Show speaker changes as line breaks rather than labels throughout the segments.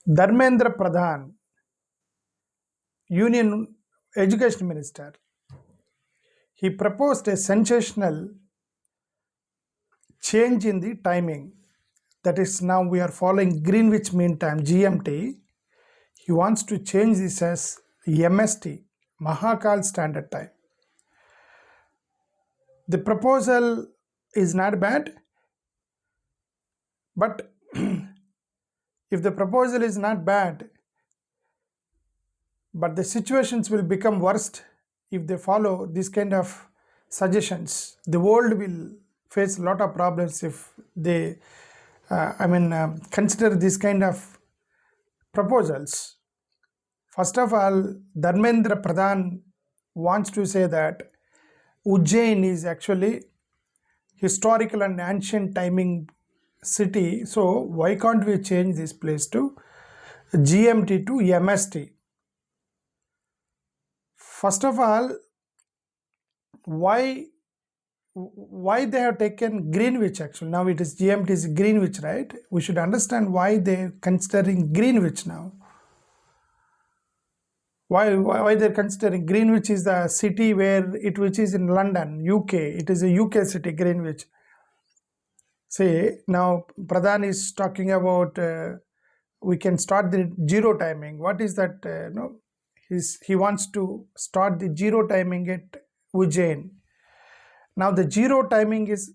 Dharmendra Pradhan, Union Education Minister, he proposed a sensational change in the timing. That is, now we are following Greenwich Mean Time, GMT. He wants to change this as MST, Mahakal Standard Time. The proposal is not bad, but if the proposal is not bad, but the situations will become worst if they follow this kind of suggestions. The world will face a lot of problems if they consider this kind of proposals. First of all, Dharmendra Pradhan wants to say that Ujjain is actually historical and ancient timing city, so why can't we change this place to GMT to MST? First of all, why they have taken Greenwich? Actually now it is GMT is Greenwich, right? We should understand why they are considering Greenwich now. Why they're considering Greenwich is the city which is in London, UK. It is a UK city, Greenwich. See, now Pradhan is talking about we can start the zero timing. What is that? He wants to start the zero timing at Ujjain. Now the zero timing is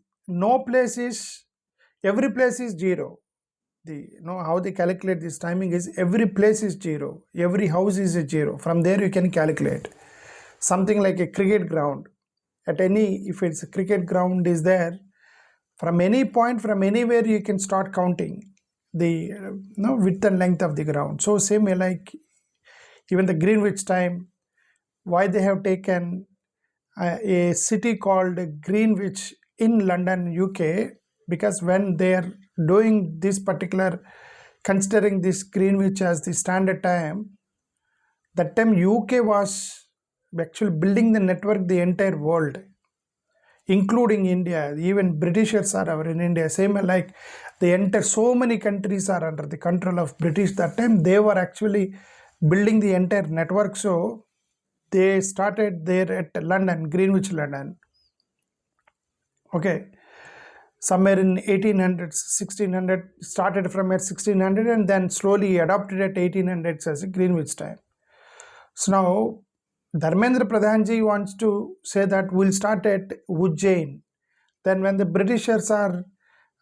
every place is zero. How they calculate this timing is every place is zero, every house is a zero. From there you can calculate something like a cricket ground. If it's a cricket ground is there, from any point, from anywhere you can start counting the width and length of the ground. So same way, like even the Greenwich time, why they have taken a city called Greenwich in London, UK, because when they are doing this particular, considering this Greenwich as the standard time, that time UK was actually building the network the entire world, including India. Even Britishers are in India. Same like the entire, so many countries are under the control of British. That time they were actually building the entire network. So they started there at London, Greenwich, London. Okay. Somewhere in 1800s, 1600, started from at 1600 and then slowly adopted at 1800s as a Greenwich time. So now Dharmendra Pradhanji wants to say that we'll start at Ujjain. Then when the Britishers are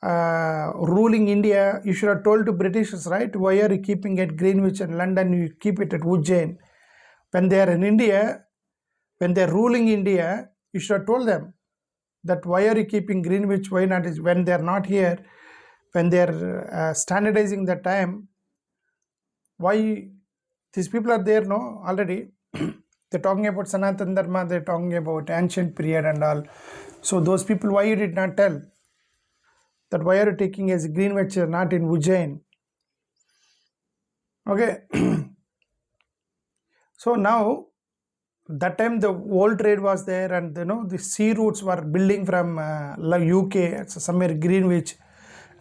ruling India, you should have told to Britishers, right? Why are you keeping at Greenwich and London? You keep it at Ujjain. When they are in India, when they are ruling India, you should have told them that why are you keeping Greenwich? Why not? When they are not here, when they are standardizing the time, why these people are there? No, already. They're talking about Sanatan Dharma, they're talking about ancient period and all. So those people, why you did not tell that why are you taking as Greenwich, not in Ujjain? Okay. So now that time the world trade was there, and the sea routes were building from UK, somewhere Greenwich.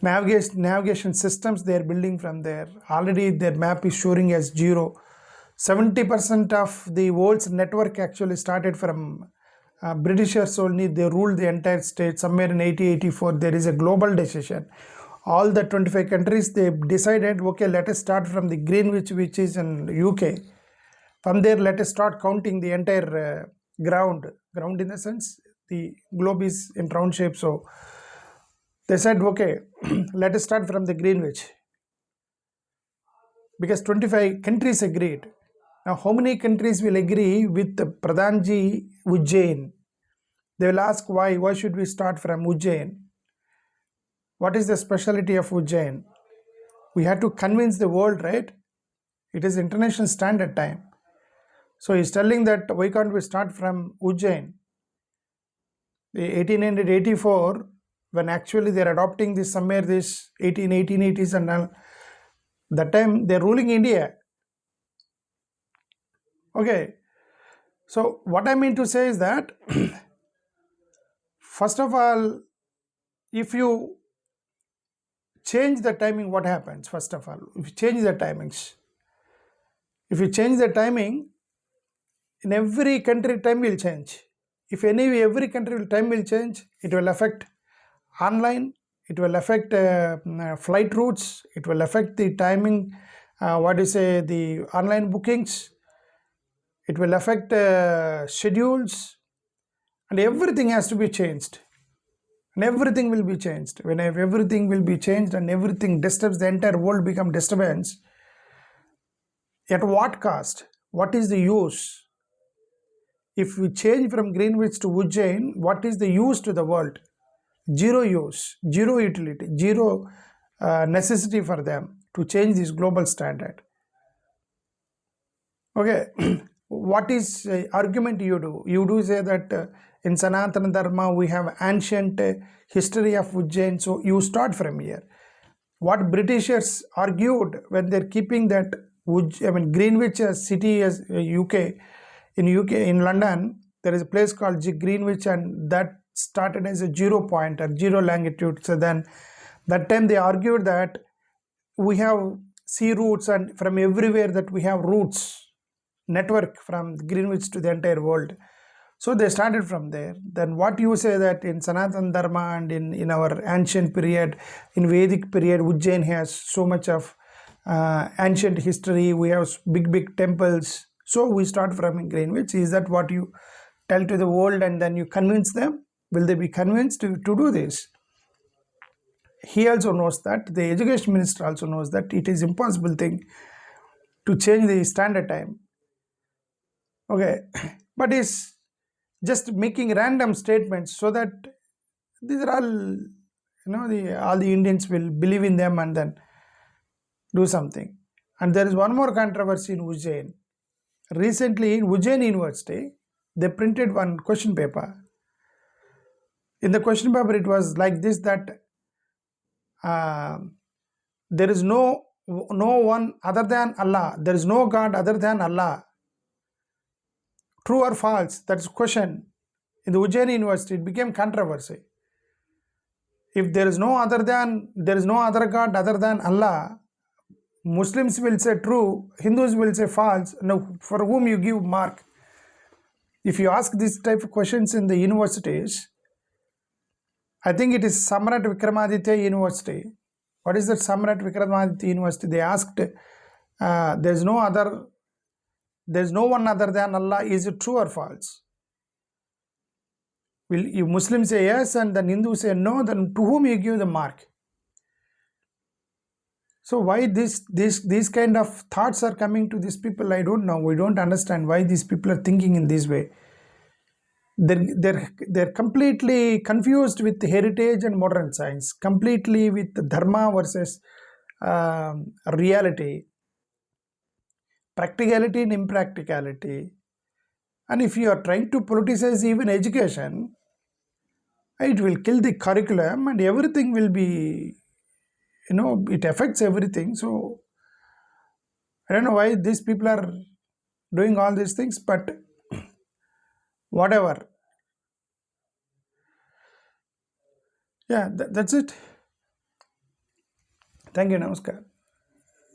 Navigation systems they are building from there. Already their map is showing as 0. 70% of the world's network actually started from Britishers only. They ruled the entire state. Somewhere in 1884 there is a global decision. All the 25 countries, they decided, okay, let us start from the Greenwich, which is in UK. From there, let us start counting the entire ground in the sense the globe is in round shape. So they said, okay, let us start from the Greenwich, because 25 countries agreed. Now, how many countries will agree with the Pradhanji Ujjain? They will ask why. Why should we start from Ujjain? What is the specialty of Ujjain? We had to convince the world, right? It is international standard time. So he's telling that why can't we start from Ujjain? The 1884, when actually they're adopting this somewhere this 1880s and all, that time they're ruling India. Okay. So what I mean to say is that first of all, if you change the timing, what happens? First of all, if you change the timings, if you change the timing, in every country time will change. If every country time will change, it will affect online, it will affect flight routes, it will affect the timing, the online bookings, it will affect schedules, and everything has to be changed. And everything will be changed. When everything will be changed and everything disturbs, the entire world become disturbance. At what cost? What is the use? If we change from Greenwich to Ujjain, what is the use to the world? Zero use, zero utility, zero necessity for them to change this global standard. Okay, what is argument you do? You do say that in Sanatana Dharma we have ancient history of Ujjain, so you start from here. What Britishers argued when they're keeping that Greenwich city as UK, in London, there is a place called Greenwich, and that started as a 0 point or 0 longitude. So then that time they argued that we have sea routes, and from everywhere that we have routes network from Greenwich to the entire world. So they started from there. Then what you say that in Sanatana Dharma and in our ancient period, in Vedic period, Ujjain has so much of ancient history. We have big temples. So we start from Greenwich. Is that what you tell to the world, and then you convince them? Will they be convinced to do this? He also knows that, the education minister also knows that it is impossible thing to change the standard time. Okay, but he's just making random statements so that these are all, all the Indians will believe in them and then do something. And there is one more controversy in Ujjain. Recently in Ujjain University, they printed one question paper. In the question paper, it was like this, that there is no one other than Allah. There is no God other than Allah. True or false? That's question. In the Ujjain University, it became controversy. If there is no other God other than Allah, Muslims will say true, Hindus will say false. Now, for whom you give mark? If you ask this type of questions in the universities, I think it is Samrat Vikramaditya University. What is that Samrat Vikramaditya University? They asked, there's no one other than Allah. Is it true or false? Will you Muslims say yes and then Hindus say no? Then to whom you give the mark? So why these kind of thoughts are coming to these people? I don't know. We don't understand why these people are thinking in this way. They're completely confused with heritage and modern science, completely with dharma versus reality, practicality and impracticality. And if you are trying to politicize even education, it will kill the curriculum and everything will be, it affects everything. So I don't know why these people are doing all these things, but whatever. Yeah, that's it. Thank you. Namaskar.